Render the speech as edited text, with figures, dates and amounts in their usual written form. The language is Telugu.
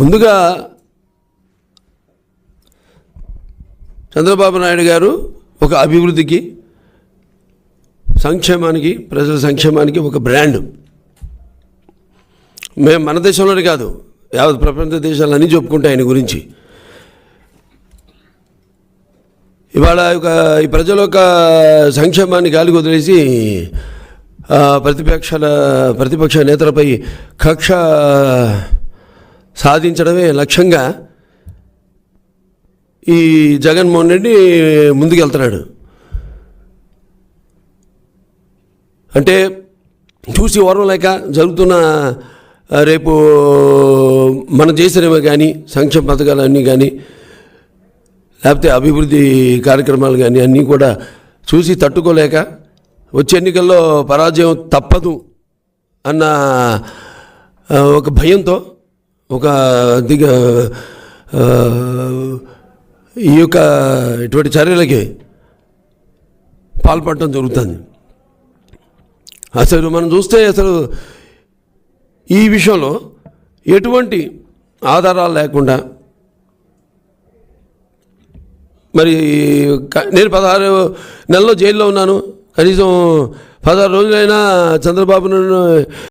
ముందుగా చంద్రబాబు నాయుడు గారు ఒక అభివృద్ధికి, సంక్షేమానికి, ప్రజల సంక్షేమానికి ఒక బ్రాండ్. మేము మన దేశంలోనే కాదు, యావత్ ప్రపంచ దేశాలన్నీ చెప్పుకుంటాయి ఆయన గురించి. ఇవాళ ఈ ప్రజల యొక్క సంక్షేమాన్ని గాలికి వదిలేసి ప్రతిపక్ష నేతలపై కక్ష సాధించడమే లక్ష్యంగా ఈ జగన్మోహన్ రెడ్డి ముందుకెళ్తున్నాడు. అంటే చూసి ఓర్వం లేక జరుగుతున్న రేపు మనం చేసినవి కానీ, సంక్షేమ పథకాలన్నీ కానీ, లేకపోతే అభివృద్ధి కార్యక్రమాలు కానీ అన్నీ కూడా చూసి తట్టుకోలేక వచ్చే ఎన్నికల్లో పరాజయం తప్పదు అన్న ఒక భయంతో ఈ యొక్క ఇటువంటి చర్యలకి పాల్పడటం జరుగుతుంది. అసలు మనం చూస్తే ఈ విషయంలో ఎటువంటి ఆధారాలు లేకుండా, మరి నేను 16 నెలల్లో జైల్లో ఉన్నాను, కనీసం 16 రోజులైనా చంద్రబాబు